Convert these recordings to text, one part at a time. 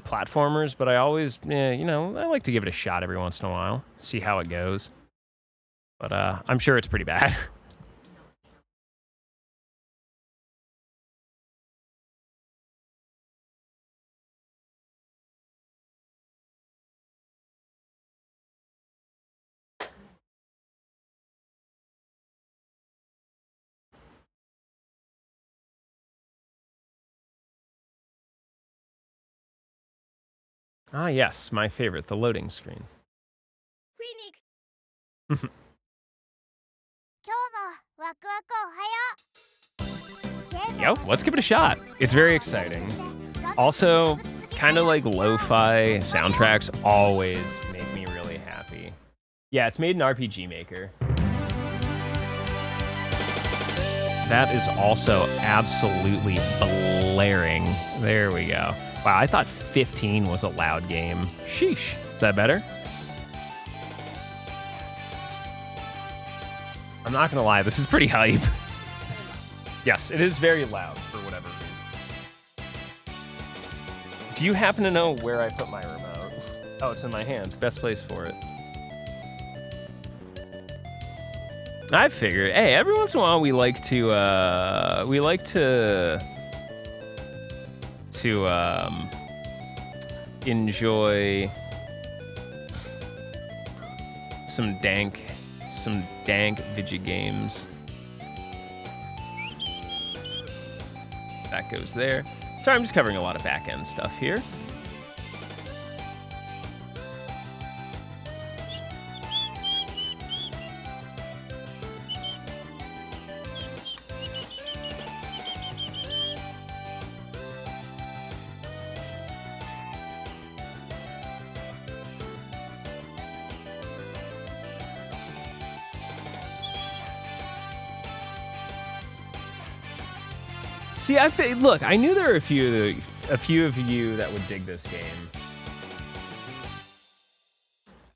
platformers, but I always, you know, I like to give it a shot every once in a while, see how it goes. But I'm sure it's pretty bad. Ah, yes, my favorite, the loading screen. Yo, let's give it a shot. It's very exciting. Also, kind of like lo-fi soundtracks always make me really happy. Yeah, it's made in RPG Maker. That is also absolutely blaring. There we go. Wow, I thought 15 was a loud game. Sheesh. Is that better? I'm not gonna lie, this is pretty hype. Yes, it is very loud for whatever reason. Do you happen to know where I put my remote? Oh, it's in my hand. Best place for it. I figured, hey, every once in a while we like to enjoy some dank video games. That goes there. Sorry, I'm just covering a lot of back-end stuff here. See, look, I knew there were a few of you that would dig this game.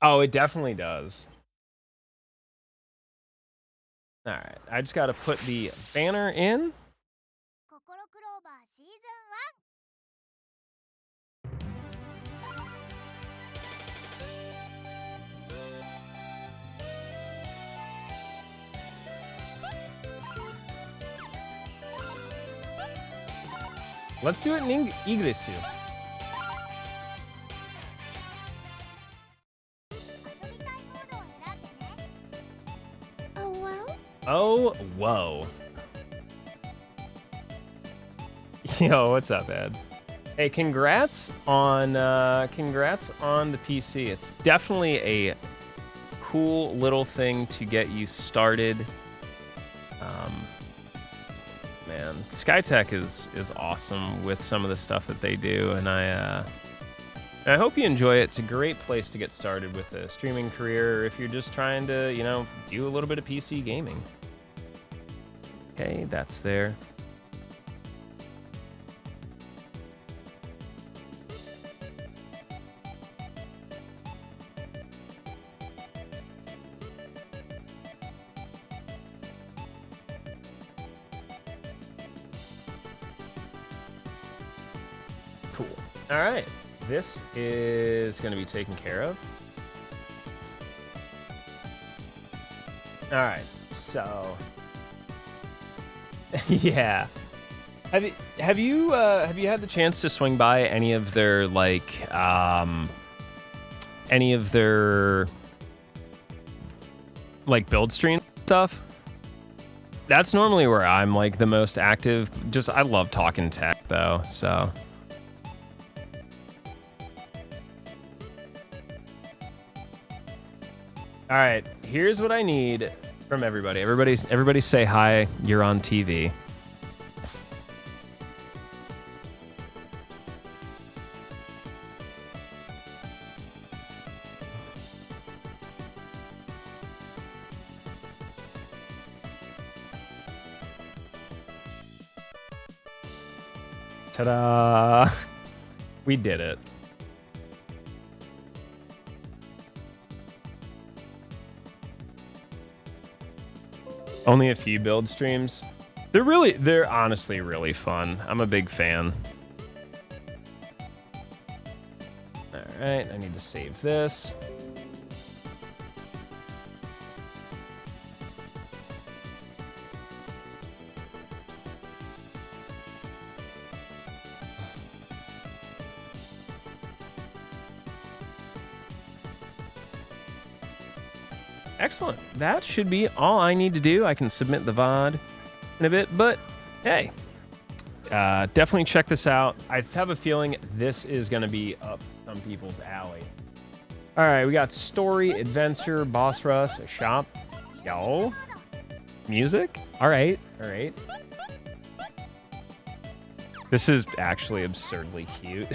Oh, it definitely does. All right, I just got to put the banner in. Kokoro Clover Season 1. Let's do it in English. Oh, whoa. Yo, what's up, Ed? Hey, congrats on the PC. It's definitely a cool little thing to get you started. Man, Skytech is awesome with some of the stuff that they do, and I hope you enjoy it. It's a great place to get started with a streaming career, or if you're just trying to, you know, do a little bit of PC gaming. Okay, that's there. Cool. All right. This is going to be taken care of. All right. So, yeah. Have you had the chance to swing by any of their build stream stuff? That's normally where I'm like the most active. Just I love talking tech though, so. All right, here's what I need from everybody. Everybody say hi. You're on TV. Ta-da! We did it. Only a few build streams. They're honestly really fun. I'm a big fan. All right, I need to save this. Excellent. That should be all I need to do. I can submit the VOD in a bit, but hey, definitely check this out. I have a feeling this is going to be up some people's alley. All right, we got story, adventure, boss rush, a shop. Yo. Music? All right. This is actually absurdly cute.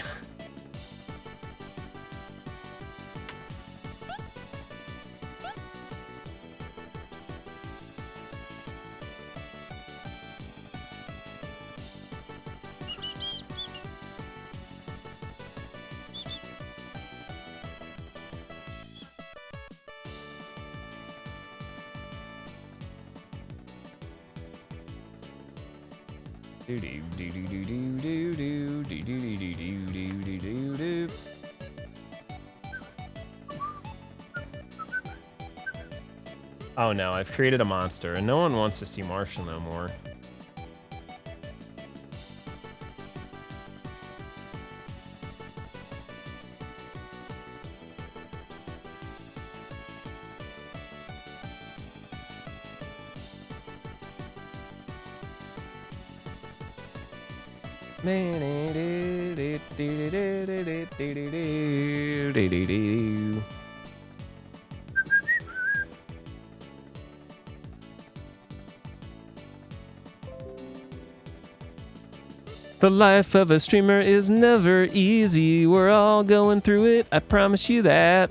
Oh no, I've created a monster, and no one wants to see Marshall no more. The life of a streamer is never easy. We're all going through it, I promise you that.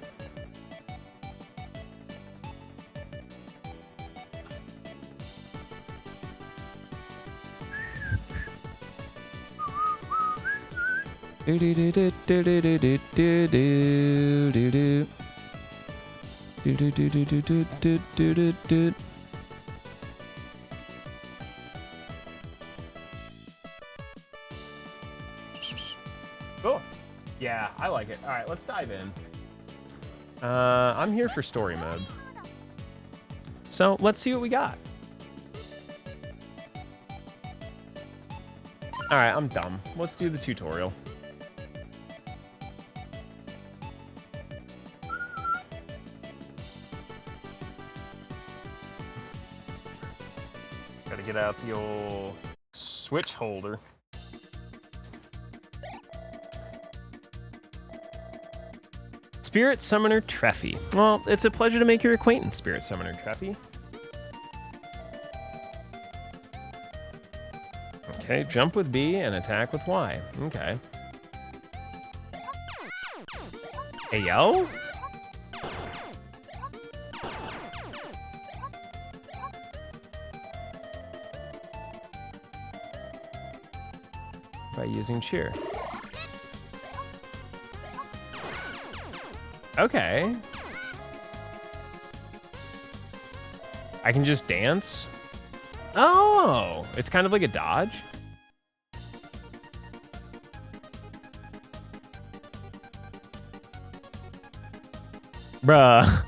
Cool. Yeah, I like it. All right, let's dive in. I'm here for story mode. So let's see what we got. All right, I'm dumb. Let's do the tutorial. Gotta get out the old switch holder. Spirit Summoner Treffy. Well, it's a pleasure to make your acquaintance, Spirit Summoner Treffy. Okay, jump with B and attack with Y. Okay. Hey, yo? By using cheer. Okay. I can just dance? Oh, it's kind of like a dodge? Bruh.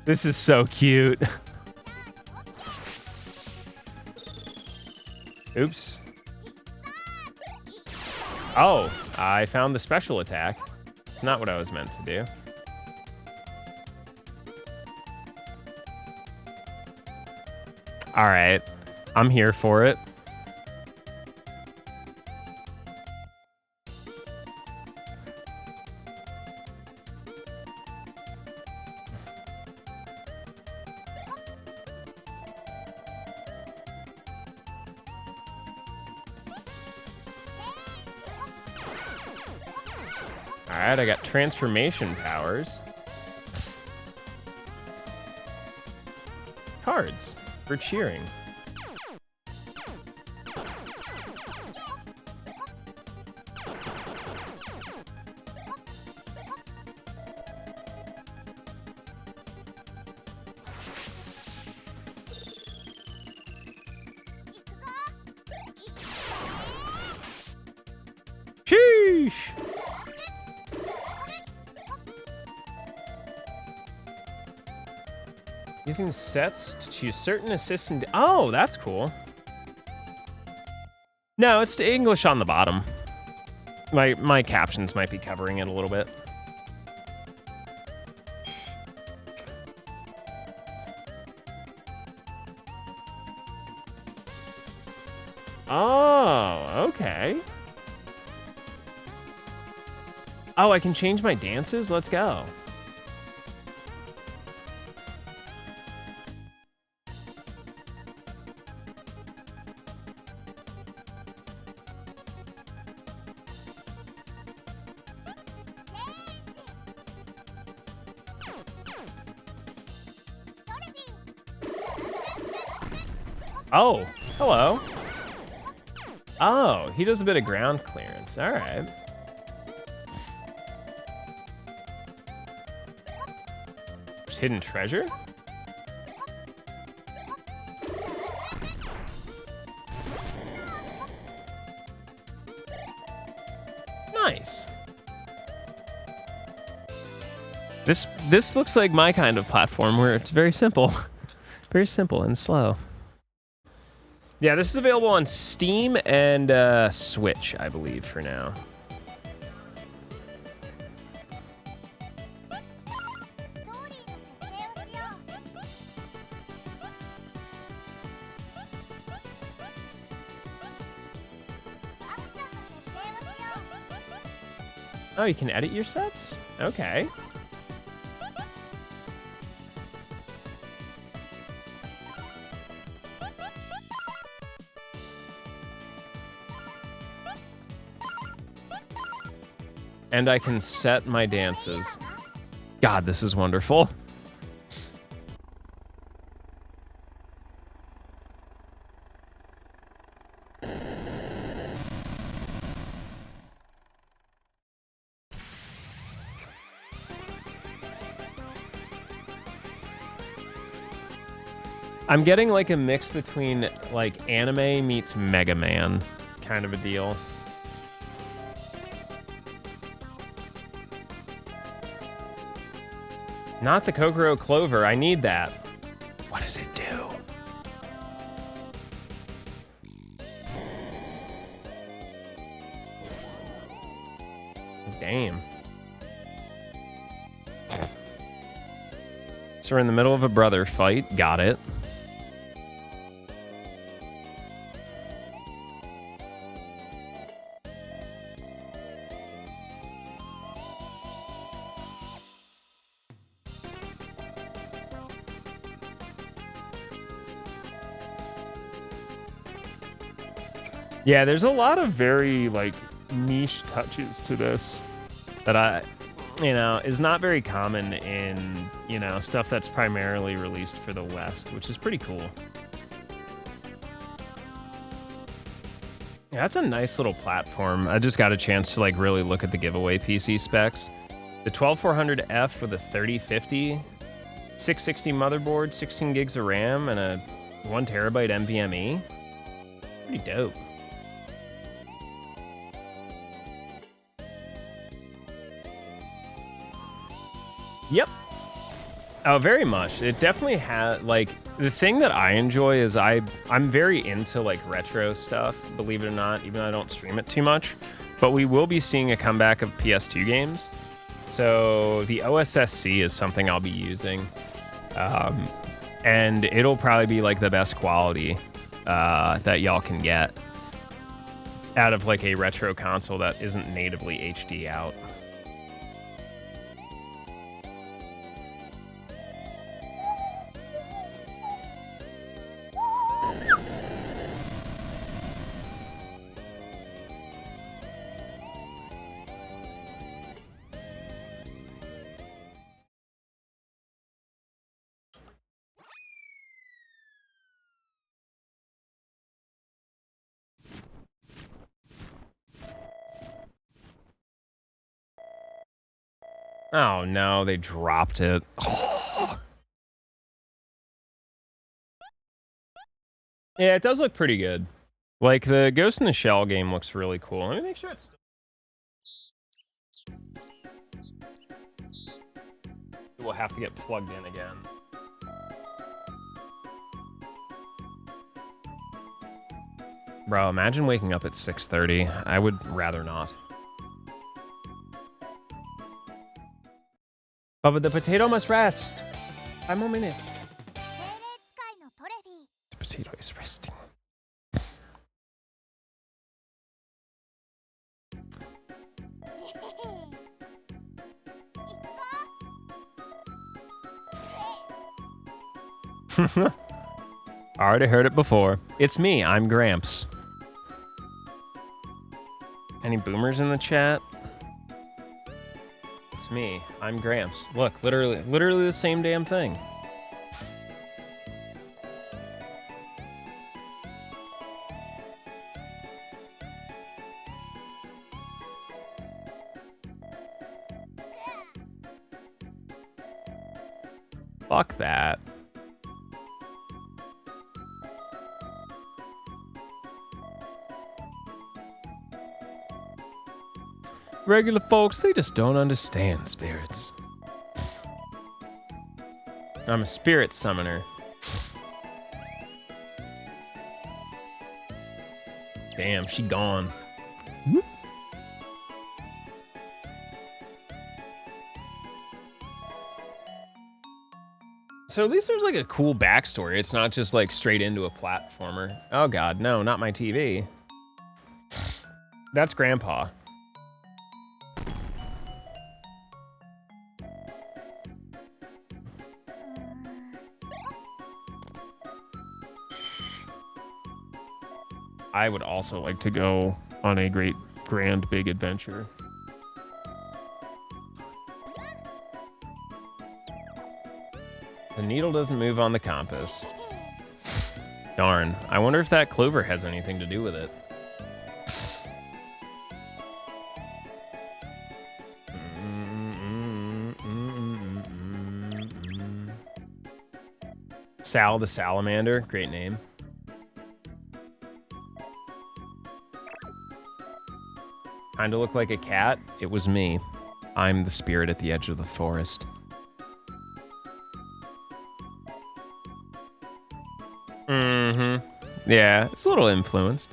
This is so cute. Oops. Oh, I found the special attack. It's not what I was meant to do. All right, I'm here for it. All right, I got transformation powers. Cards for cheering. Sheesh. Using sets to choose certain assistant. Oh, that's cool. No, it's English on the bottom. My captions might be covering it a little bit. Oh, okay. Oh, I can change my dances? Let's go. Oh, hello. Oh, he does a bit of ground clearance. All right. There's hidden treasure? Nice. This looks like my kind of platform where it's very simple. Very simple and slow. Yeah, this is available on Steam and Switch, I believe, for now. Oh, you can edit your sets? Okay. And I can set my dances. God, this is wonderful. I'm getting like a mix between like anime meets Mega Man kind of a deal. Not the Kokoro Clover. I need that. What does it do? Damn. So we're in the middle of a brother fight. Got it. Yeah, there's a lot of very like niche touches to this that is not very common in, stuff that's primarily released for the West, which is pretty cool. Yeah, that's a nice little platform. I just got a chance to like really look at the giveaway PC specs. The 12400F with a 3050, 660 motherboard, 16 gigs of RAM, and a 1 terabyte NVMe. Pretty dope. Yep. Oh, very much. It definitely has, like, the thing that I enjoy is I'm very into, like, retro stuff, believe it or not, even though I don't stream it too much. But we will be seeing a comeback of PS2 games. So the OSSC is something I'll be using. And it'll probably be, like, the best quality that y'all can get out of, like, a retro console that isn't natively HD out. Oh no, they dropped it. Oh. Yeah, it does look pretty good. Like, the Ghost in the Shell game looks really cool. Let me make sure it's... We'll have to get plugged in again. Bro, imagine waking up at 6:30. I would rather not. Oh, but the potato must rest. 5 more minutes. 精霊使いのトレフィー The potato is resting. I already heard it before. It's me, I'm Gramps. Any boomers in the chat? It's me, I'm Gramps. Look, literally the same damn thing. Fuck that. Regular folks, they just don't understand spirits. I'm a spirit summoner. Damn, she gone. Whoop. So at least there's like a cool backstory. It's not just like straight into a platformer. Oh god, no, not my TV. That's Grandpa. I would also like to go on a great, grand, big adventure. The needle doesn't move on the compass. Darn. I wonder if that clover has anything to do with it. Sal the Salamander. Great name. Kinda look like a cat. It was me. I'm the spirit at the edge of the forest. Mm-hmm. Yeah, it's a little influenced.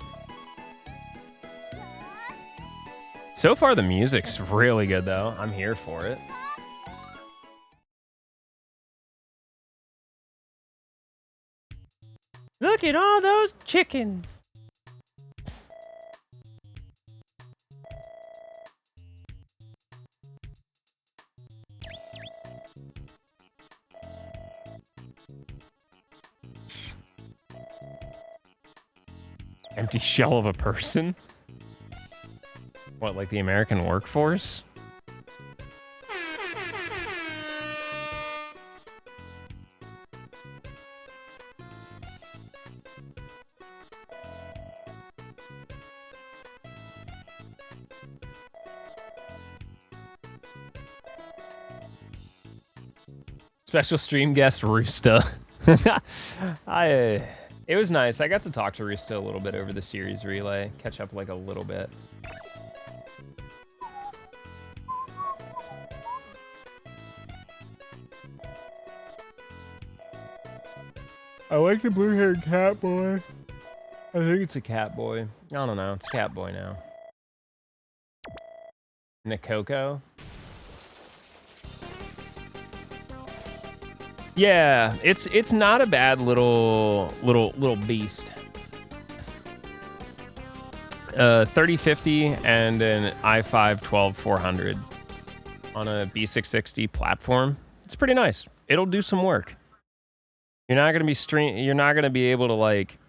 So far, the music's really good, though. I'm here for it. Look at all those chickens. Empty shell of a person? What, like the American workforce? Special stream guest Roosta. It was nice. I got to talk to Roosta a little bit over the series relay. Catch up like a little bit. I like the blue-haired cat boy. I think it's a cat boy. I don't know. It's cat boy now. Nikoko. Yeah, it's not a bad little beast. 3050 and an i5 12400 on a B660 platform. It's pretty nice. It'll do some work. You're not gonna be able to like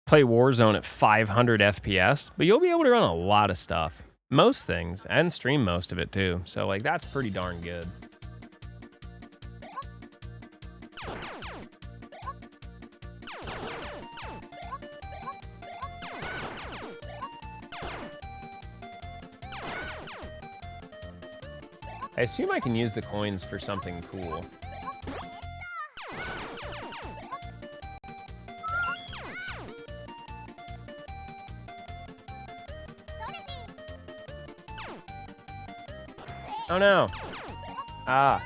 play Warzone at 500 FPS, but you'll be able to run a lot of stuff, most things, and stream most of it too. So like that's pretty darn good. I assume I can use the coins for something cool. Oh no! Ah.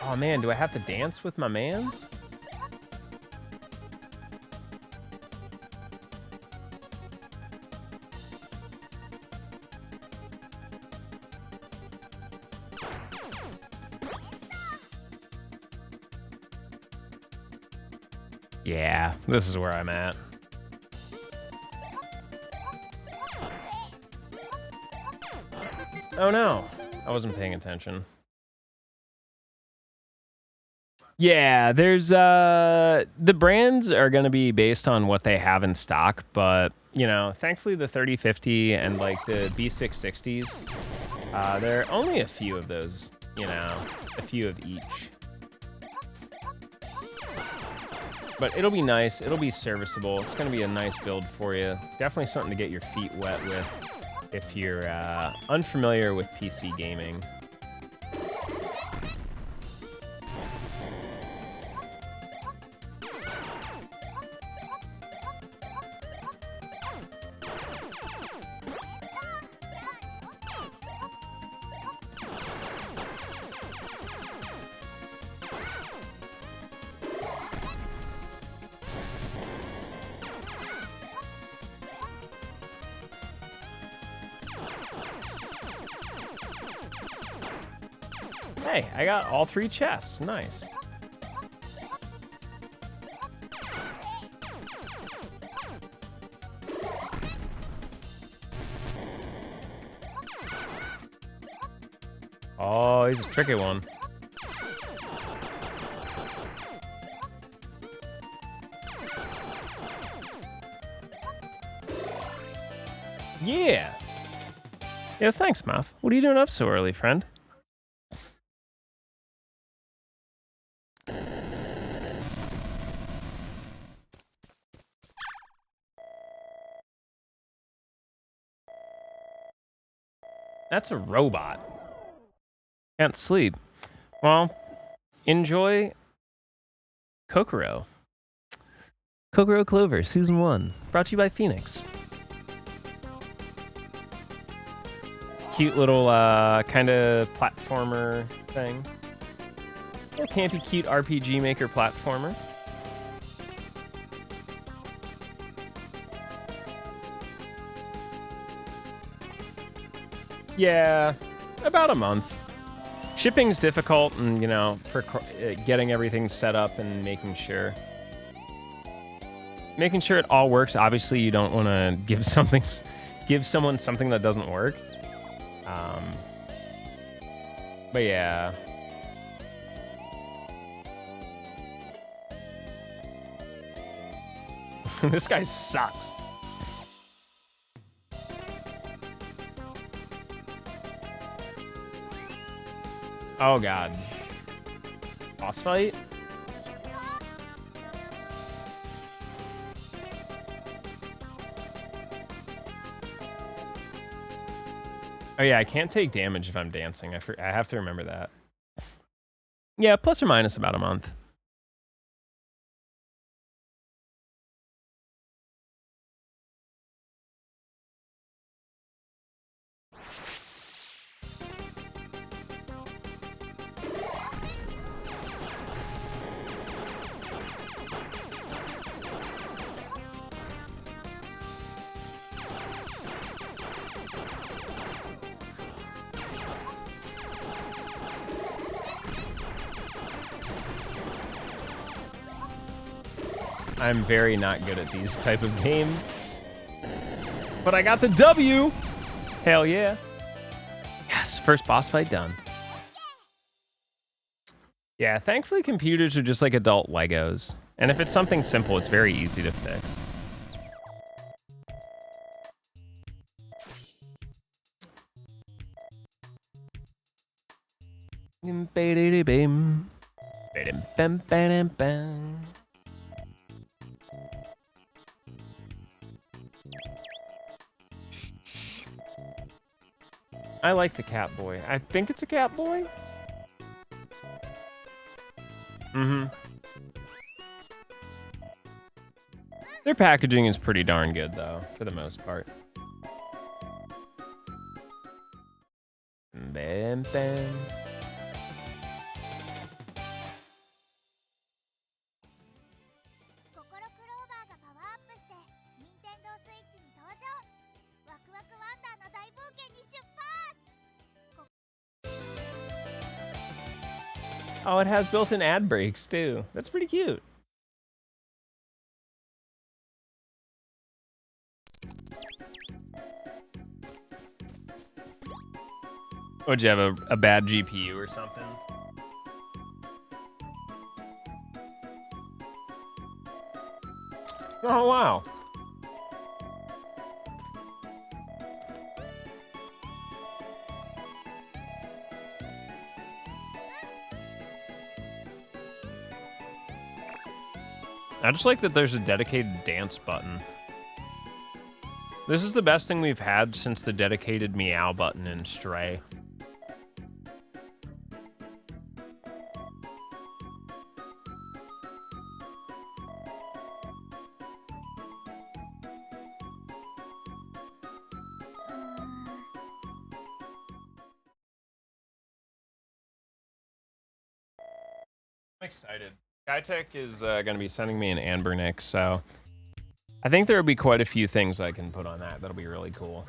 Oh man, do I have to dance with my mans? Yeah, this is where I'm at. Oh no, I wasn't paying attention. Yeah, there's the brands are going to be based on what they have in stock, but you know, thankfully the 3050 and like the B660s, there are only a few of those, you know, a few of each. But it'll be nice, it'll be serviceable. It's going to be a nice build for you. Definitely something to get your feet wet with if you're unfamiliar with PC gaming. Hey, I got all 3 chests. Nice. Oh, he's a tricky one. Yeah. Yeah, thanks, Muff. What are you doing up so early, friend? That's a robot. Can't sleep. Well, enjoy Kokoro. Kokoro Clover, Season 1. Brought to you by Phoenix. Cute little kind of platformer thing. A campy, cute RPG Maker platformer. Yeah, about a month. Shipping's difficult, and you know, for getting everything set up and making sure it all works. Obviously, you don't want to give someone something that doesn't work. But yeah. This guy sucks. Oh god. Boss fight? Oh yeah, I can't take damage if I'm dancing. I have to remember that. Yeah, plus or minus about a month. I'm very not good at these type of games. But I got the W! Hell yeah. Yes, first boss fight done. Yeah, thankfully computers are just like adult Legos. And if it's something simple, it's very easy to fix. I like the cat boy. I think it's a cat boy. Mm-hmm. Their packaging is pretty darn good, though, for the most part. Bam, bam. Oh, it has built-in ad breaks too. That's pretty cute. Would you have a bad GPU or something? Oh, wow. I just like that there's a dedicated dance button. This is the best thing we've had since the dedicated meow button in Stray. I'm excited. Skytech is going to be sending me an Anbernic, so I think there will be quite a few things I can put on that. That'll be really cool.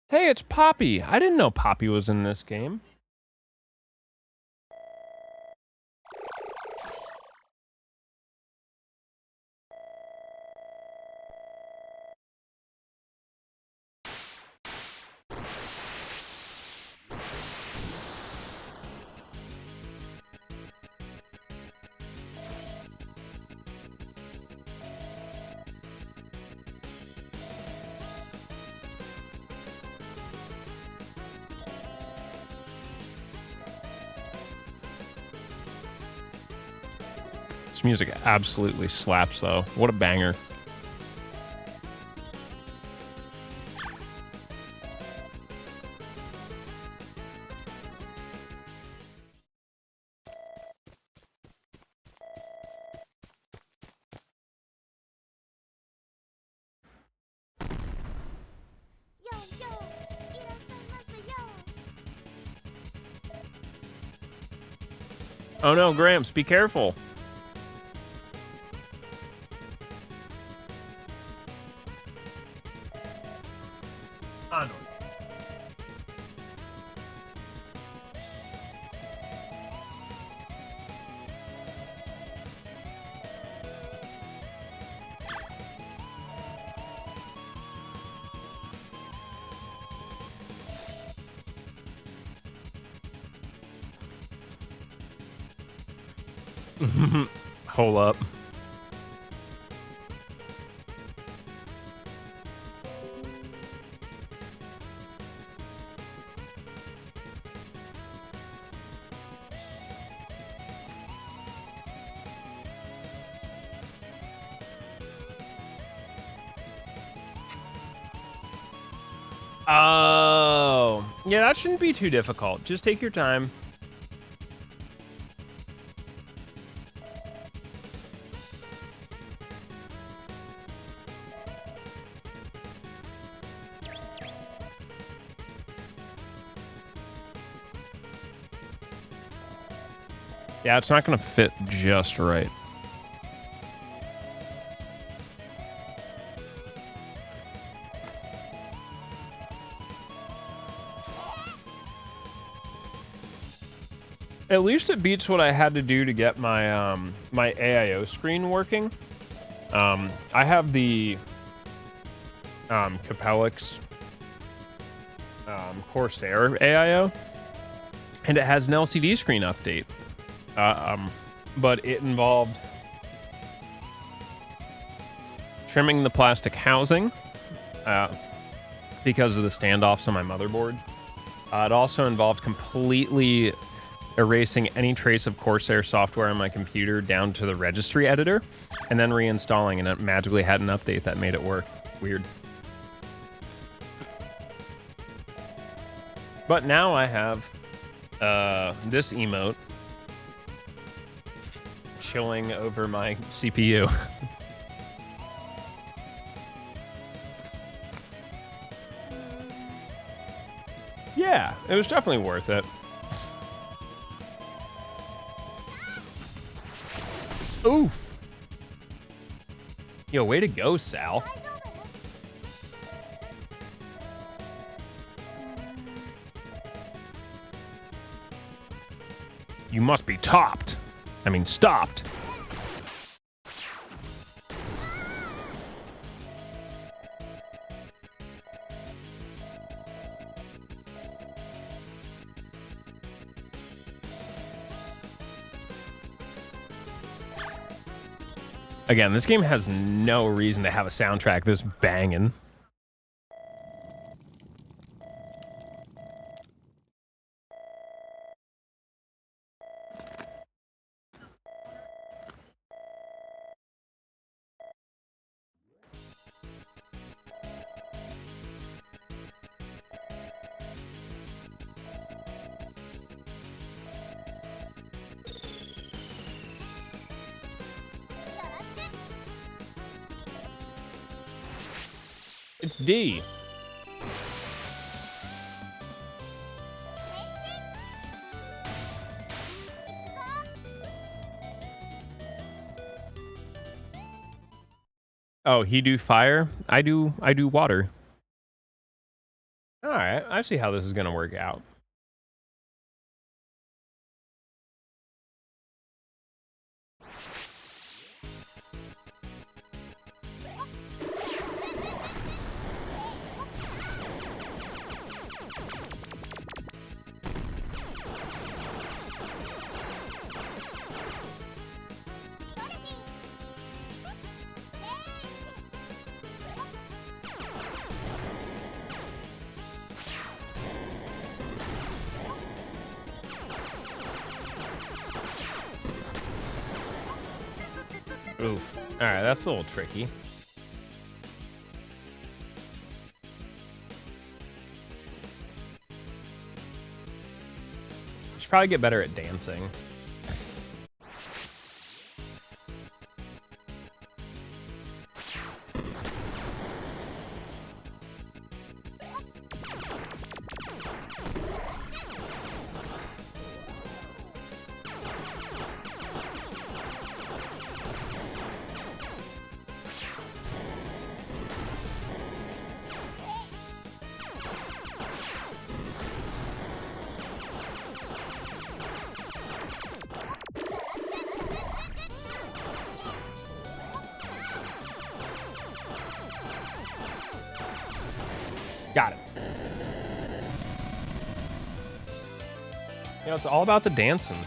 Hey, it's Poppy. I didn't know Poppy was in this game. This music absolutely slaps, though. What a banger. Oh no, Gramps, be careful. Oh, no. Hold up. Oh, yeah, that shouldn't be too difficult. Just take your time. Yeah, it's not going to fit just right. At least it beats what I had to do to get my my AIO screen working. I have the Capellix Corsair AIO, and it has an LCD screen update. But it involved trimming the plastic housing because of the standoffs on my motherboard. It also involved completely erasing any trace of Corsair software on my computer down to the registry editor, and then reinstalling, and it magically had an update that made it work. Weird. But now I have this emote chilling over my CPU. Yeah, it was definitely worth it. Oof. Yo, way to go, Sal. You must be topped. I mean, stopped. Again, this game has no reason to have a soundtrack this banging. It's D. Oh, he do fire? I do water. All right, I see how this is gonna work out. Oof. All right, that's a little tricky. Should probably get better at dancing. Got it. You know, it's all about the dancing.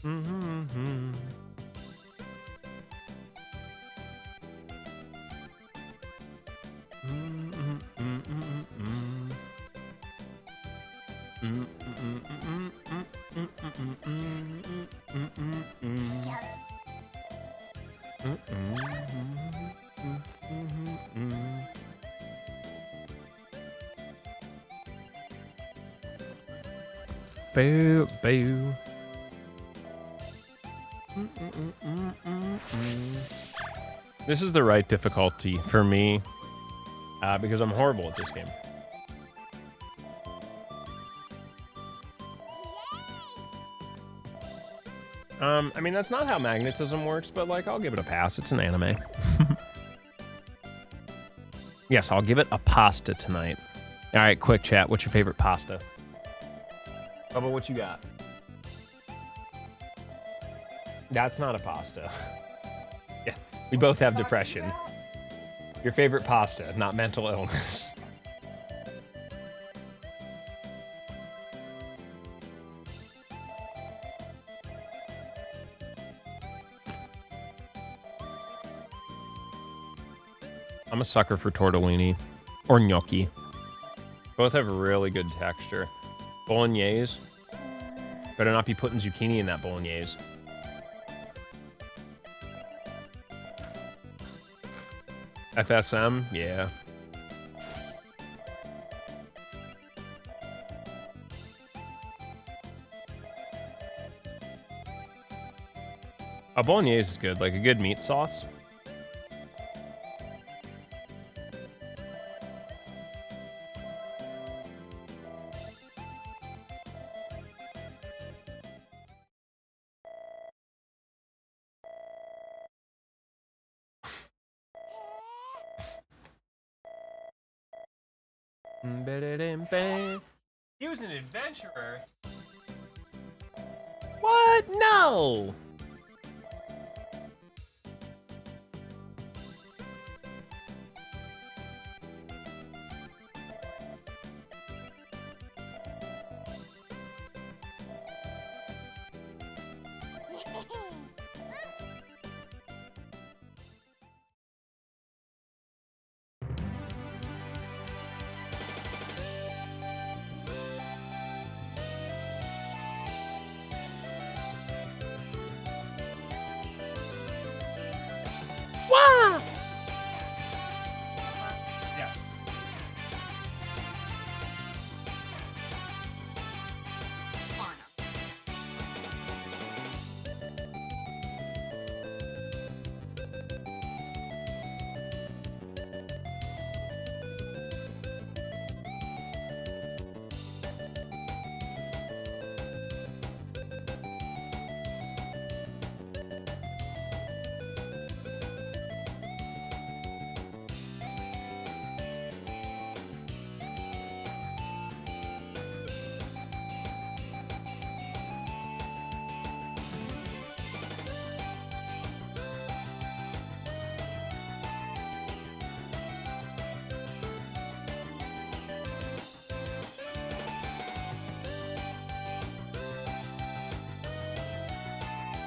Mm-hmm. Boo, boo. This is the right difficulty for me because I'm horrible at this game. I mean, that's not how magnetism works, but like, I'll give it a pass. It's an anime. Yes, I'll give it a pasta tonight. All right, quick chat. What's your favorite pasta? Bubba, what you got? That's not a pasta. Yeah, we both have depression. Your favorite pasta, not mental illness. I'm a sucker for tortellini or gnocchi. Both have really good texture. Bolognese. Better not be putting zucchini in that bolognese. FSM, yeah. A bolognese is good, like a good meat sauce. He was an adventurer. What? No! Wah! Yeah.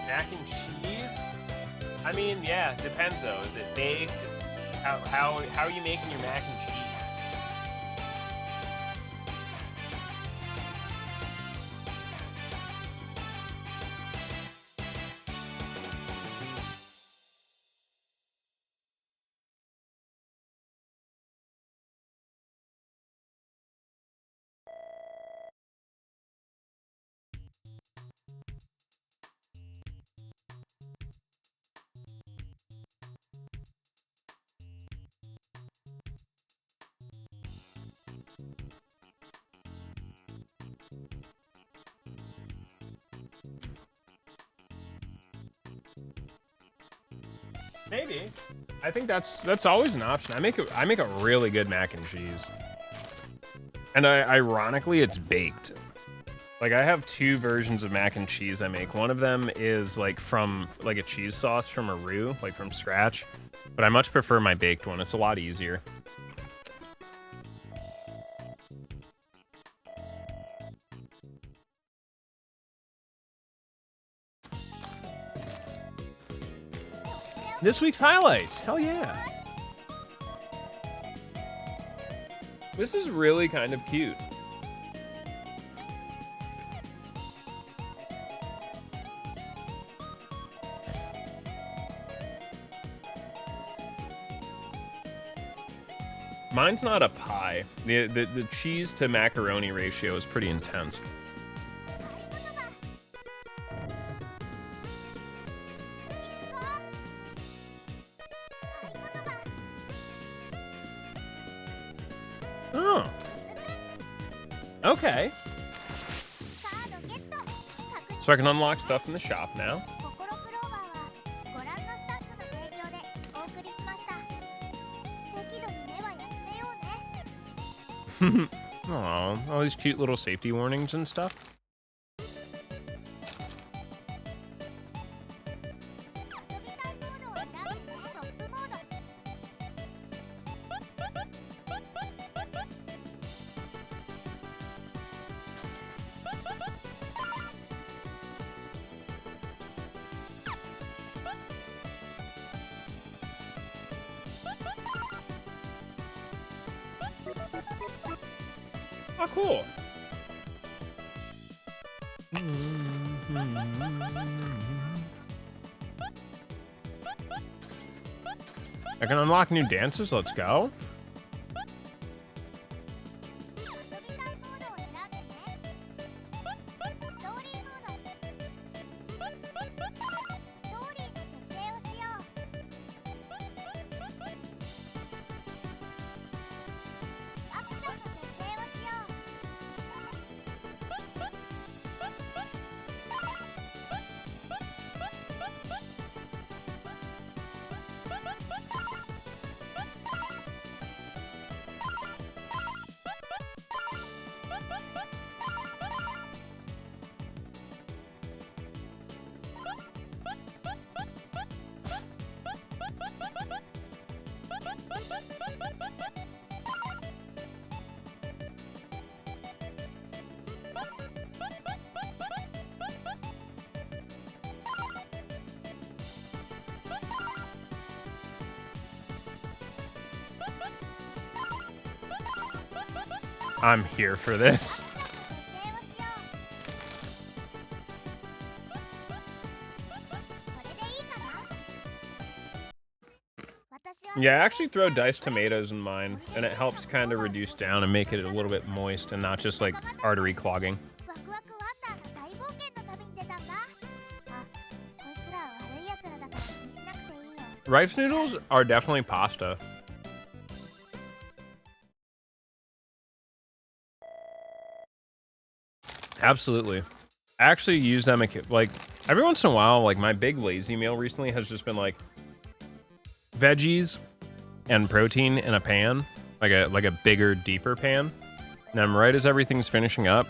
Mac and cheese? I mean, yeah, depends though. Is it baked? How are you making your mac and cheese? Maybe. I think that's always an option. I make a really good mac and cheese. And ironically, it's baked. Like I have two versions of mac and cheese I make. One of them is like from like a cheese sauce from a roux, like from scratch. But I much prefer my baked one. It's a lot easier. This week's highlights. Hell yeah. This is really kind of cute. Mine's not a pie. The cheese to macaroni ratio is pretty intense. Oh. Okay. So I can unlock stuff in the shop now. Kokoro Clover はご覧のスタッフの提供でお送りしました。適度に目は休めようね。Aw, all these cute little safety warnings and stuff. 遊びたいモードを選ぶショップモード。Oh, cool. I can unlock new dances. Let's go. 遊びたいモードを選んでね。ストーリーモード。ストーリーの設定をしよう。アクションの設定をしよう。I'm here for this. Yeah, I actually throw diced tomatoes in mine, and it helps kind of reduce down and make it a little bit moist and not just like artery clogging. Rice noodles are definitely pasta. Absolutely. I actually use them like every once in a while. Like my big lazy meal recently has just been like veggies and protein in a pan, like a bigger, deeper pan. And then right as everything's finishing up,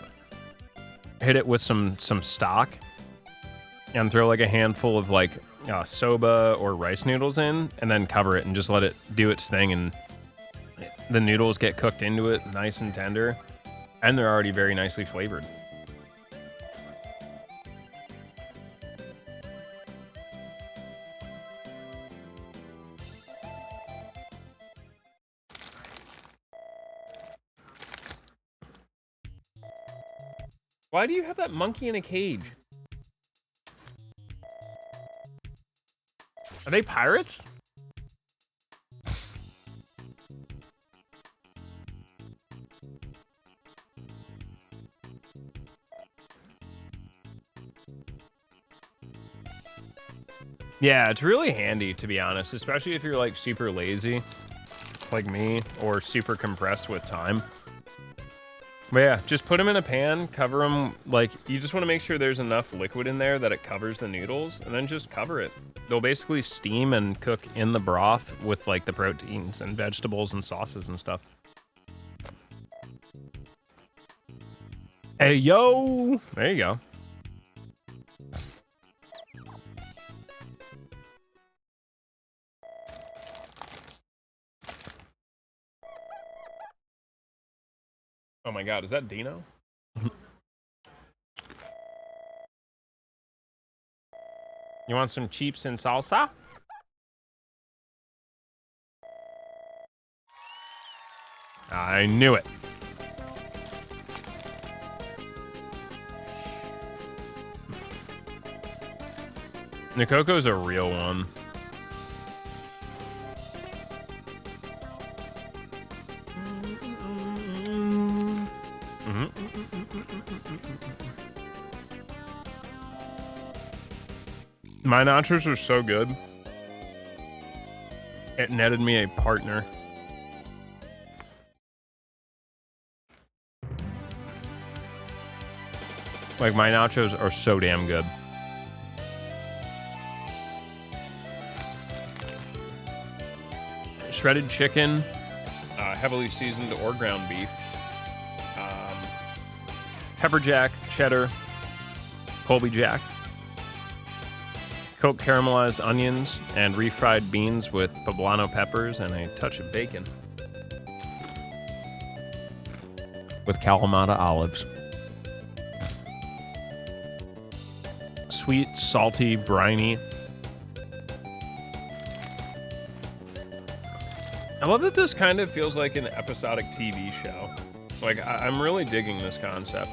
hit it with some stock and throw like a handful of like soba or rice noodles in, and then cover it and just let it do its thing. And the noodles get cooked into it nice and tender, and they're already very nicely flavored. Why do you have that monkey in a cage? Are they pirates? Yeah, it's really handy, to be honest, especially if you're like super lazy, like me, or super compressed with time. But yeah, just put them in a pan, cover them, like, you just want to make sure there's enough liquid in there that it covers the noodles, and then just cover it. They'll basically steam and cook in the broth with, like, the proteins and vegetables and sauces and stuff. Hey, yo! There you go. Oh my god, is that Dino? You want some chips and salsa? I knew it. Nikoko's a real one. My nachos are so good. It netted me a partner. Like, my nachos are so damn good. Shredded chicken, heavily seasoned or ground beef, pepper jack, cheddar, Colby jack, Coke caramelized onions, and refried beans with poblano peppers and a touch of bacon. With Kalamata olives. Sweet, salty, briny. I love that this kind of feels like an episodic TV show. Like, I'm really digging this concept.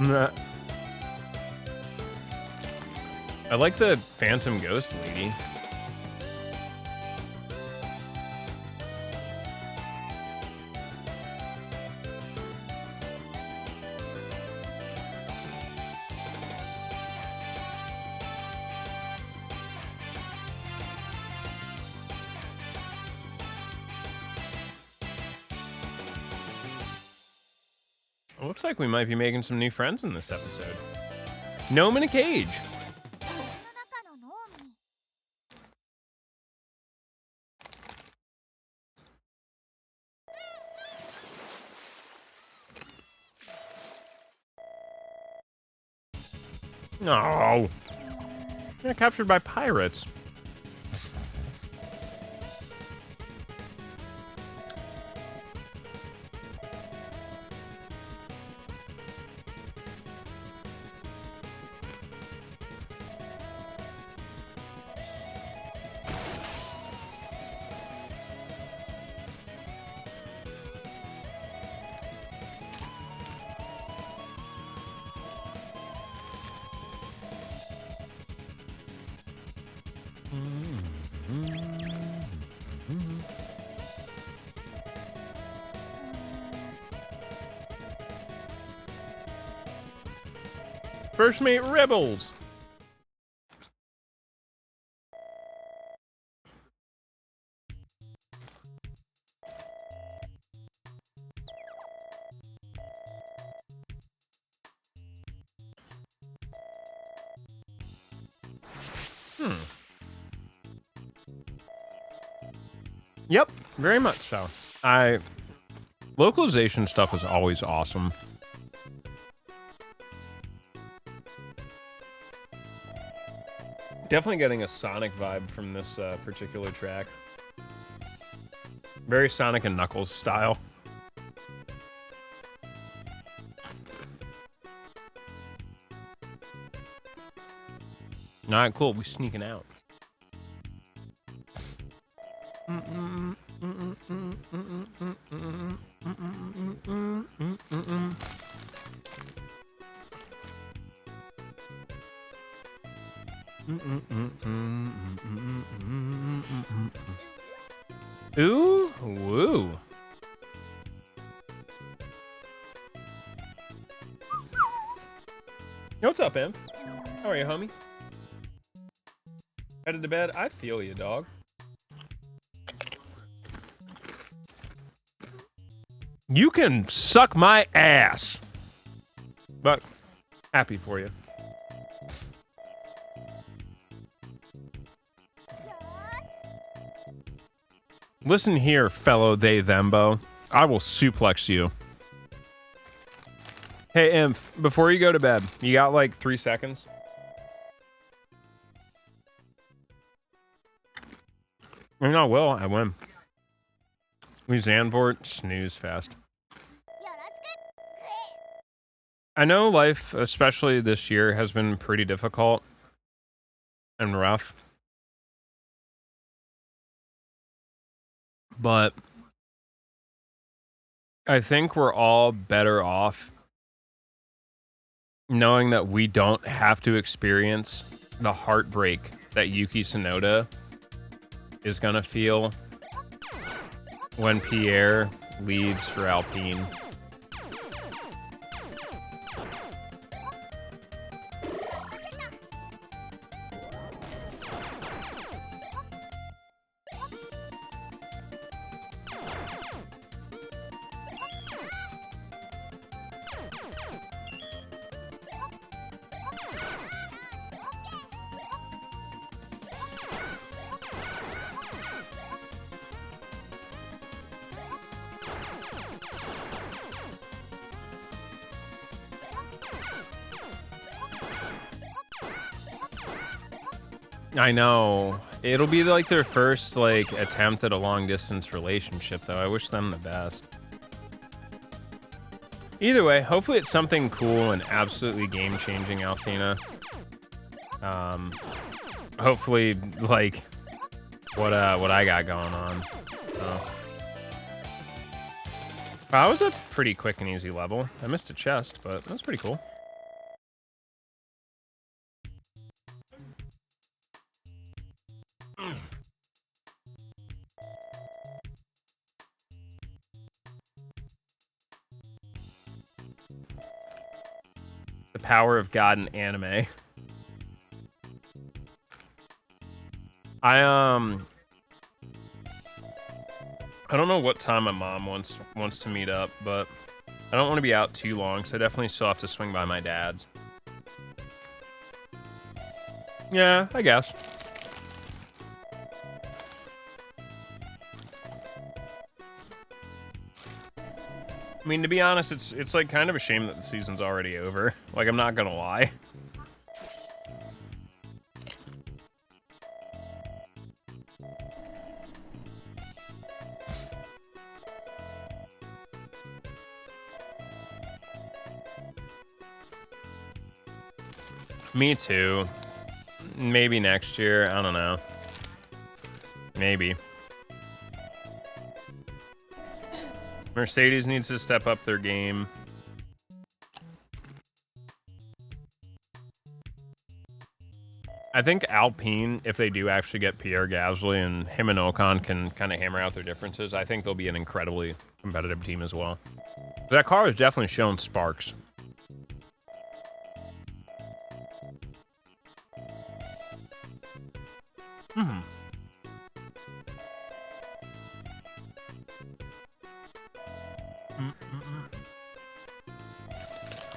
Nah. I like the Phantom Ghost lady. It looks like we might be making some new friends in this episode. Gnome in a cage. この中の脳に No. They're captured by pirates. First mate rebels. Yep, very much so. Localization stuff is always awesome. Definitely getting a Sonic vibe from this particular track. Very Sonic and Knuckles style. Alright, cool. We're sneaking out. Ooh, woo. Yo, what's up, Em? How are you, homie? Headed to bed? I feel you, dog. You can suck my ass. But happy for you. よーし Listen here, fellow they thembo. I will suplex you. Hey, Imp, before you go to bed, you got like 3 seconds? I mean, I will. I win. We Zanvort, snooze fest. よろしく I know life, especially this year, has been pretty difficult and rough. But I think we're all better off knowing that we don't have to experience the heartbreak that Yuki Tsunoda is going to feel when Pierre leaves for Alpine. I know. It'll be like their first like attempt at a long distance relationship though. I wish them the best. Either way, hopefully it's something cool and absolutely game-changing, Alfina. Hopefully like what I got going on. That was a pretty quick and easy level. I missed a chest, but that was pretty cool. power of God in anime. I don't know what time my mom wants to meet up, but I don't want to be out too long, so I definitely still have to swing by my dad's. Yeah, I guess. I mean, to be honest, it's like kind of a shame that the season's already over. Like, I'm not gonna lie. Me too. Maybe next year. I don't know. Maybe. Mercedes needs to step up their game. I think Alpine, if they do actually get Pierre Gasly and him and Ocon can kind of hammer out their differences, I think they'll be an incredibly competitive team as well. That car has definitely shown sparks.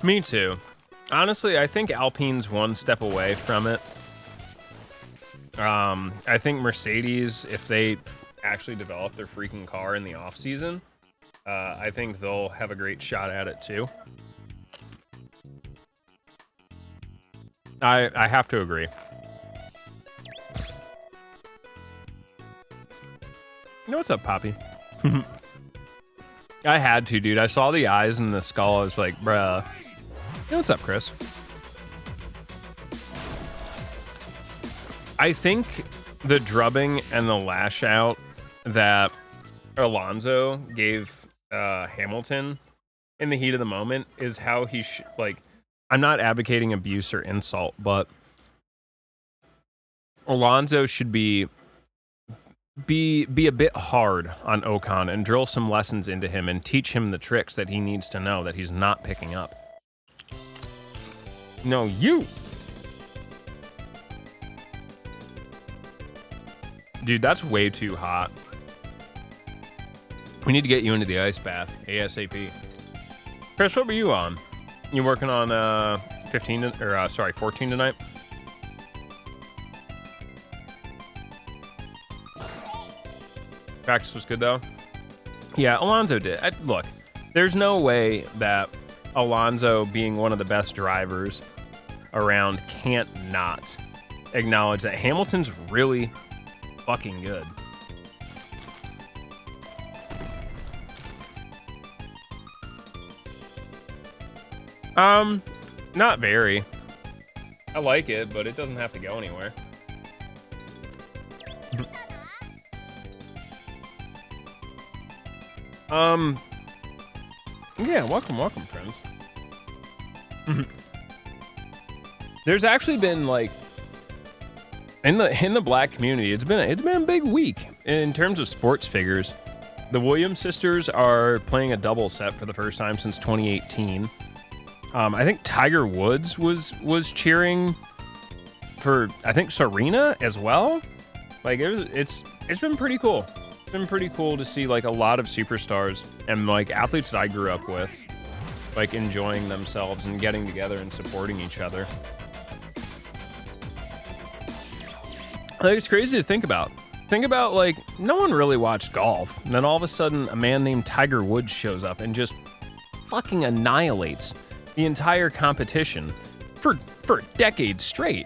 Me too. Honestly, I think Alpine's one step away from it. I think Mercedes, if they actually develop their freaking car in the off season, I think they'll have a great shot at it too. I have to agree. You know what's up, Poppy? I had to, dude. I saw the eyes and the skull. I was like, bruh. Hey, what's up, Chris? I think the drubbing and the lash out that Alonso gave Hamilton in the heat of the moment is how he like. I'm not advocating abuse or insult, but Alonso should be a bit hard on Ocon and drill some lessons into him and teach him the tricks that he needs to know that he's not picking up. No, you! Dude, that's way too hot. We need to get you into the ice bath ASAP. Chris, what were you on? You working on 14 tonight? Practice was good though. Yeah, Alonso did. Look, there's no way that Alonso, being one of the best drivers around, can't not acknowledge that Hamilton's really fucking good. Not very. I like it, but it doesn't have to go anywhere. Yeah, welcome, friends. There's actually been like in the black community, it's been a big week in terms of sports figures. The Williams sisters are playing a double set for the first time since 2018. I think Tiger Woods was cheering for, I think, Serena as well. Like it's been pretty cool. It's been pretty cool to see like a lot of superstars and like athletes that I grew up with like enjoying themselves and getting together and supporting each other. Like, it's crazy to think about. Think about, like, no one really watched golf, and then all of a sudden a man named Tiger Woods shows up and just fucking annihilates the entire competition for decades straight.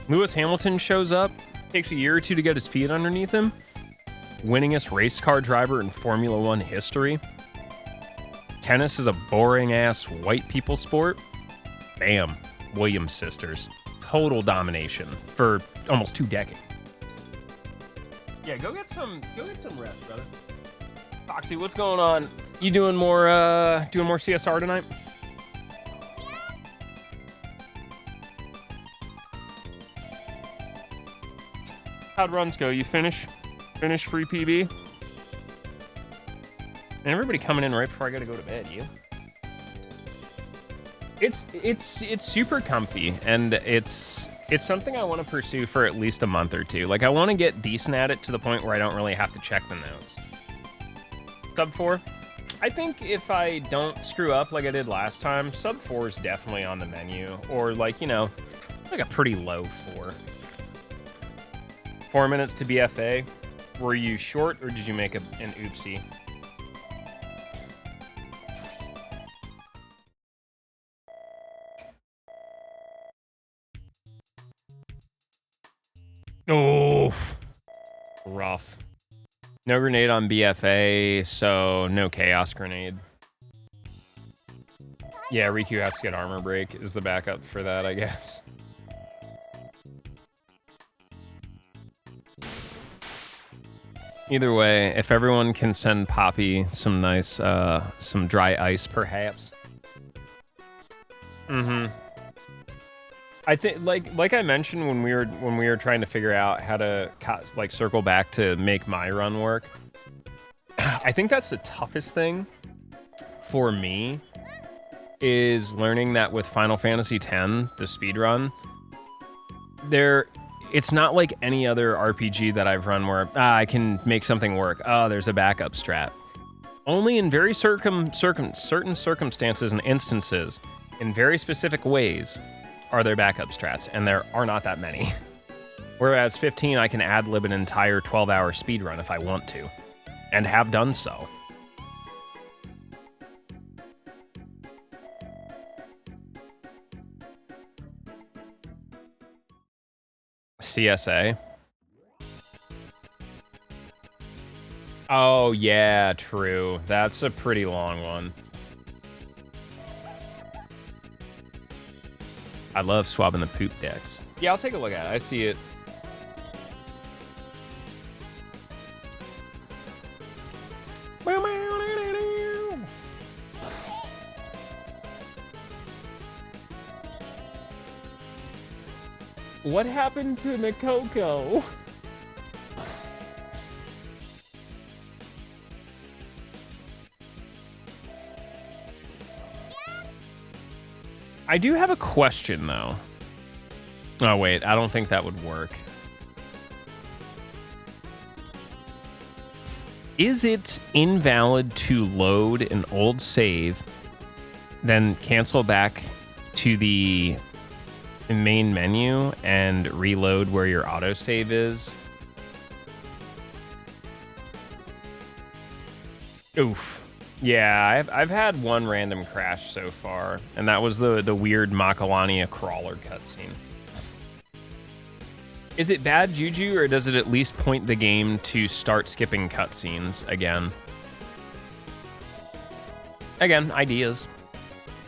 Lewis Hamilton shows up, takes a year or two to get his feet underneath him, winningest race car driver in Formula One history. Tennis is a boring-ass white people sport. Bam, Williams sisters. Total domination for almost 2 decades. Yeah, go get some rest, brother. Foxy, what's going on? You doing more CSR tonight? How'd runs go? You finish free PB? And everybody coming in right before I gotta go to bed, you? It's super comfy, and it's something I want to pursue for at least a month or two. Like, I want to get decent at it to the point where I don't really have to check the notes. Sub 4? I think if I don't screw up like I did last time, sub 4 is definitely on the menu. Or, like, you know, like a pretty low 4. 4 minutes to BFA. Were you short, or did you make an oopsie? Oh, rough. No grenade on BFA, so no chaos grenade. Yeah, Riku has to get armor break is the backup for that, I guess. Either way, if everyone can send Poppy some nice, some dry ice, perhaps. Mm-hmm. I think, like I mentioned when we were trying to figure out how to like circle back to make my run work. I think that's the toughest thing for me is learning that with Final Fantasy X, the speed run, it's not like any other RPG that I've run where I can make something work. Oh, there's a backup strat. Only in very certain circumstances and instances, in very specific ways, are there backup strats, and there are not that many. Whereas 15, I can ad-lib an entire 12-hour speedrun if I want to, and have done so. CSA. Oh, yeah, true. That's a pretty long one. I love swabbing the poop decks. Yeah, I'll take a look at it. I see it. What happened to Nikoko? I do have a question, though. Oh, wait. I don't think that would work. Is it invalid to load an old save, then cancel back to the main menu and reload where your autosave is? Oof. Yeah, I've had one random crash so far, and that was the weird Makalania crawler cutscene. Is it bad juju, or does it at least point the game to start skipping cutscenes again? Again, ideas.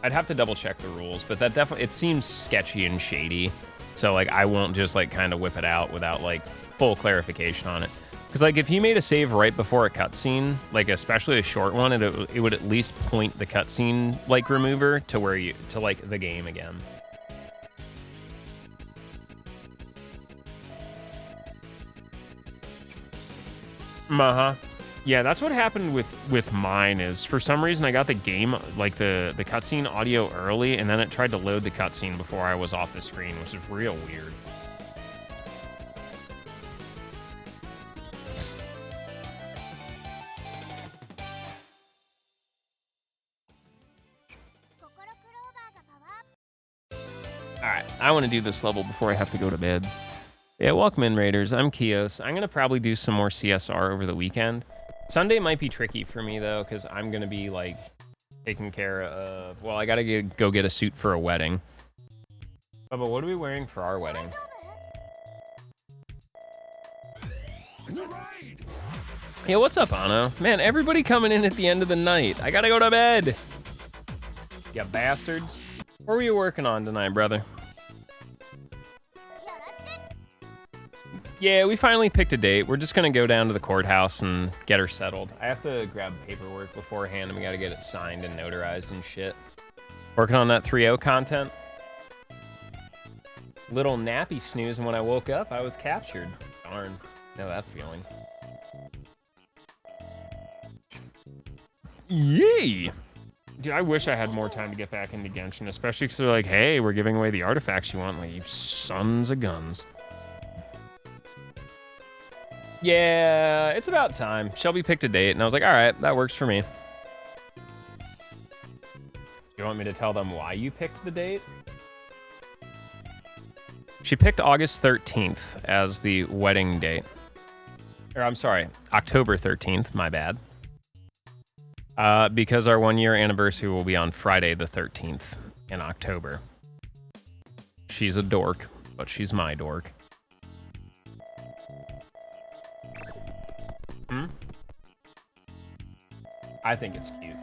I'd have to double check the rules, but that definitely, it seems sketchy and shady. So like, I won't just like kind of whip it out without like full clarification on it. Because like, if you made a save right before a cutscene, like especially a short one, it would at least point the cutscene like remover to where to like the game again. Uh-huh. Yeah, that's what happened with mine. Is for some reason I got the game, like the cutscene audio early, and then it tried to load the cutscene before I was off the screen, which is real weird. Alright, I want to do this level before I have to go to bed. Yeah, welcome in, Raiders. I'm Kios. I'm going to probably do some more CSR over the weekend. Sunday might be tricky for me, though, because I'm going to be, like, taking care of... Well, I got to go get a suit for a wedding. Oh, but what are we wearing for our wedding? Yeah, what's up, Anno? Man, everybody coming in at the end of the night. I got to go to bed. You bastards. What were you working on tonight, brother? Yeah, we finally picked a date. We're just going to go down to the courthouse and get her settled. I have to grab paperwork beforehand, and we got to get it signed and notarized and shit. Working on that 3.0 content. Little nappy snooze, and when I woke up, I was captured. Darn. Know that feeling. Yay! Dude, I wish I had more time to get back into Genshin, especially because they're like, hey, we're giving away the artifacts you want. Like, you sons of guns. Yeah, it's about time. Shelby picked a date, and I was like, all right, that works for me. You want me to tell them why you picked the date? She picked August 13th as the wedding date. Or, I'm sorry, October 13th, my bad. Because our 1 year anniversary will be on Friday the 13th in October. She's a dork, but she's my dork. I think it's cute.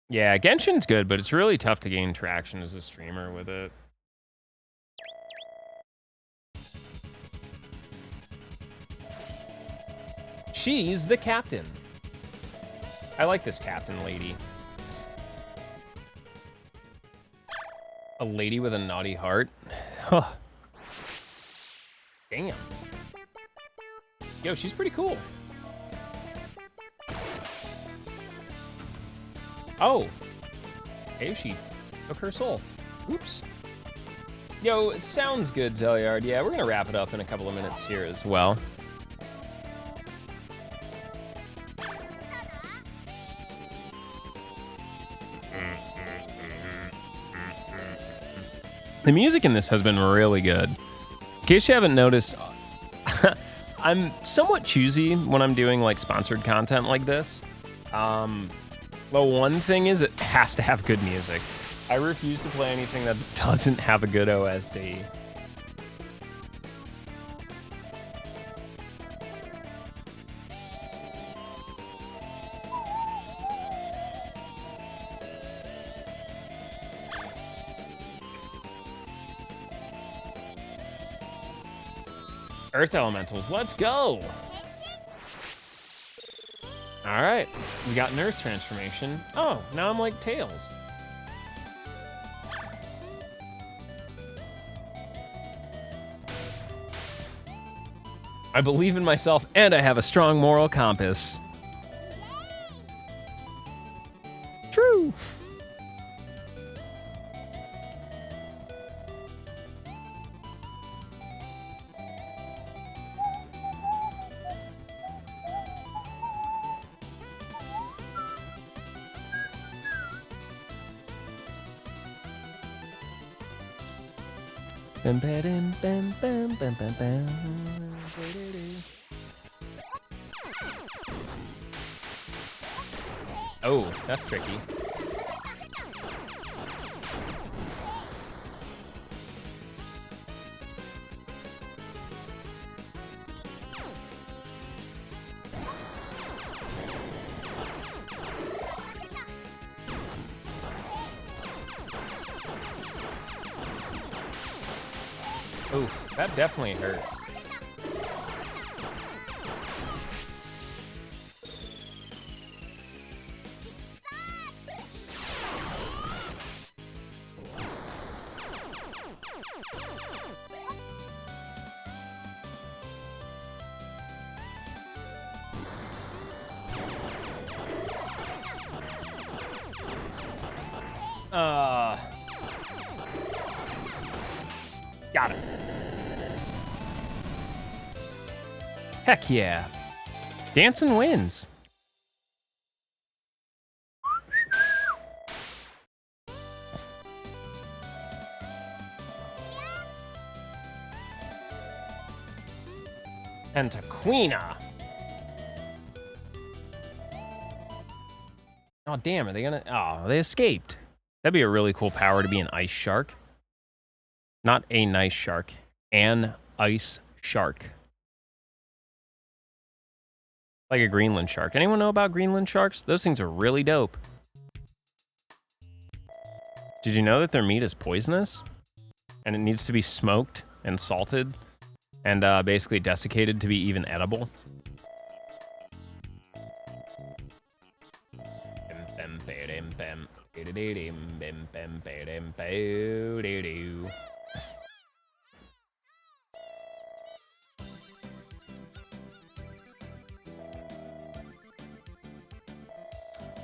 Yeah, Genshin's good, but it's really tough to gain traction as a streamer with it. She's the captain. I like this captain lady. A lady with a naughty heart. Huh. Damn. Yo, she's pretty cool. Oh. Hey, she took her soul. Oops. Yo, it sounds good, Zelyard. Yeah, we're gonna wrap it up in a couple of minutes here as well. The music in this has been really good. In case you haven't noticed, I'm somewhat choosy when I'm doing like sponsored content like this. The one thing is it has to have good music. I refuse to play anything that doesn't have a good OST. Earth elementals, let's go! Alright, we got an earth transformation. Oh, now I'm like Tails. I believe in myself and I have a strong moral compass. True! Oh, that's tricky. Oh, that definitely hurts. Got him. Heck yeah. Dancing wins. And Taquina. Oh, damn, are they gonna... Oh, they escaped. That'd be a really cool power to be an ice shark. Not a nice shark. An ice shark. Like a Greenland shark. Anyone know about Greenland sharks? Those things are really dope. Did you know that their meat is poisonous? And it needs to be smoked and salted and basically desiccated to be even edible?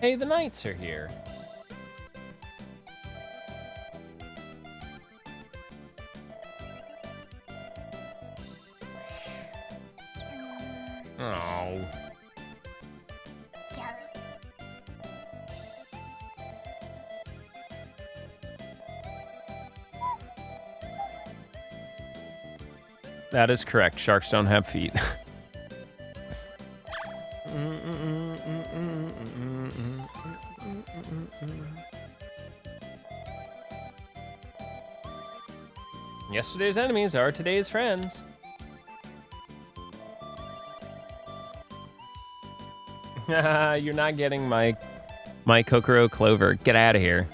Hey, the knights are here. Oh. That is correct. Sharks don't have feet. Yesterday's enemies are today's friends. You're not getting my Kokoro Clover. Get out of here.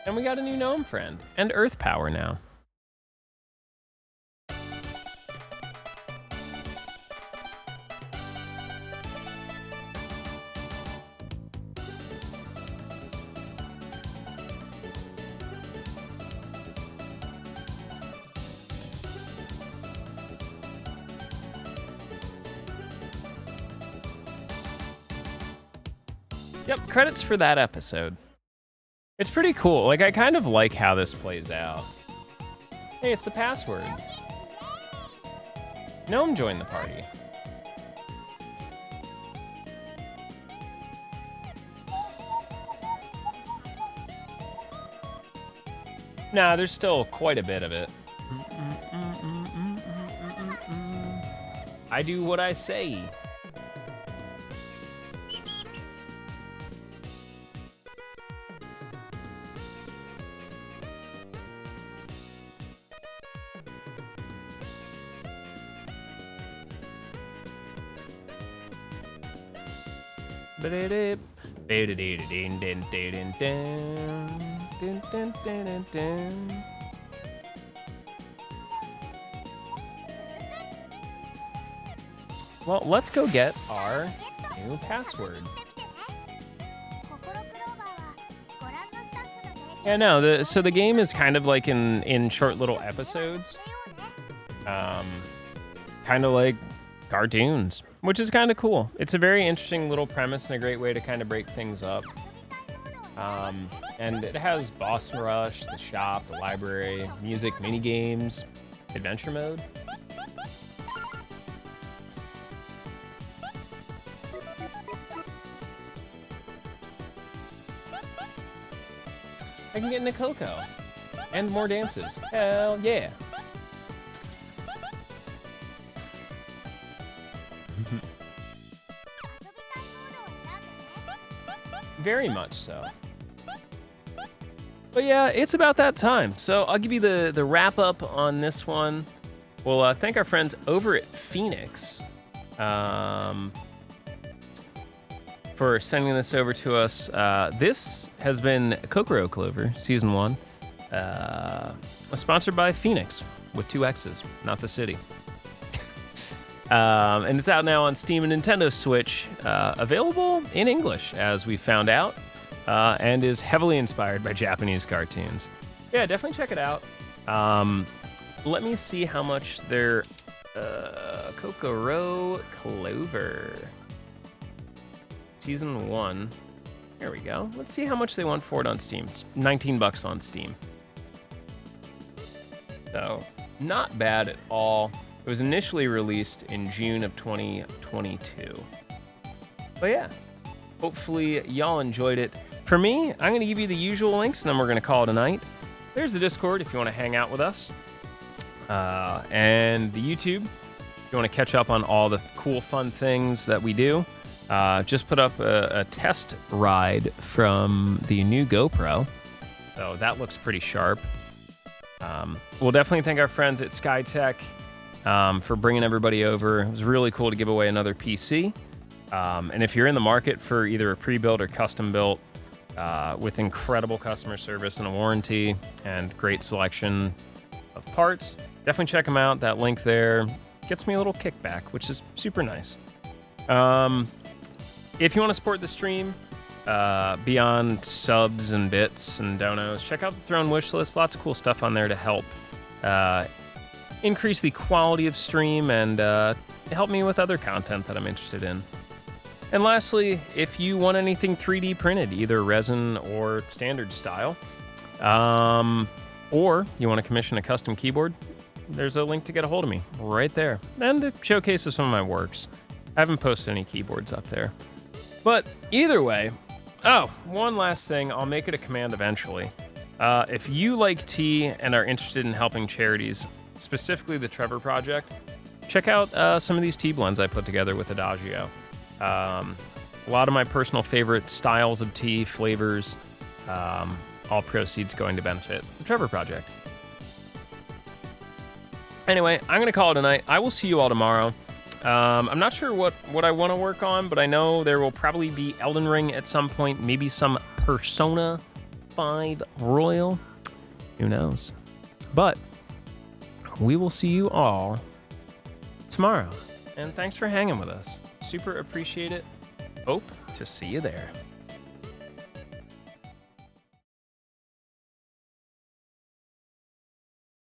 And we got a new gnome friend and earth power now. Yep, credits for that episode. It's pretty cool. Like, I kind of like how this plays out. Hey, it's the password. Gnome joined the party. Nah, there's still quite a bit of it. I do what I say. Well, let's go get our new password. Yeah, no, so the game is kind of like in short little episodes. Kind of like cartoons, which is kind of cool. It's a very interesting little premise and a great way to kind of break things up. And it has boss rush, the shop, the library, music, mini games, adventure mode. I can get into Coco and more dances. Hell yeah. Very much so. But yeah, it's about that time. So I'll give you the wrap up on this one. We'll thank our friends over at Phoenix for sending this over to us. This has been Kokoro Clover, Season 1, sponsored by Phoenix, with 2 X's, not the city. And it's out now on Steam and Nintendo Switch, available in English, as we found out, and is heavily inspired by Japanese cartoons. Yeah, definitely check it out. Let me see how much their Kokoro Clover Season 1. There we go. Let's see how much they want for it on Steam. It's $19 on Steam. So, not bad at all. It was initially released in June of 2022. But yeah, hopefully y'all enjoyed it. For me, I'm going to give you the usual links, and then we're going to call it a night. There's the Discord if you want to hang out with us. And the YouTube, if you want to catch up on all the cool, fun things that we do. Just put up a test ride from the new GoPro. So that looks pretty sharp. We'll definitely thank our friends at SkyTech for bringing everybody over. It was really cool to give away another PC. And if you're in the market for either a pre-built or custom-built with incredible customer service and a warranty and great selection of parts, definitely check them out. That link there gets me a little kickback, which is super nice. If you want to support the stream, beyond subs and bits and donos, check out the Throne wish list. Lots of cool stuff on there to help increase the quality of stream and help me with other content that I'm interested in. And lastly, if you want anything 3D printed, either resin or standard style, or you want to commission a custom keyboard, there's a link to get a hold of me right there. And it showcases some of my works. I haven't posted any keyboards up there. But either way, one last thing, I'll make it a command eventually. If you like tea and are interested in helping charities, specifically the Trevor Project, check out some of these tea blends I put together with Adagio. A lot of my personal favorite styles of tea, flavors, all proceeds going to benefit the Trevor Project. Anyway, I'm going to call it a night. I will see you all tomorrow. I'm not sure what I want to work on, but I know there will probably be Elden Ring at some point, maybe some Persona 5 Royal. Who knows? But we will see you all tomorrow. And thanks for hanging with us. Super appreciate it. Hope to see you there.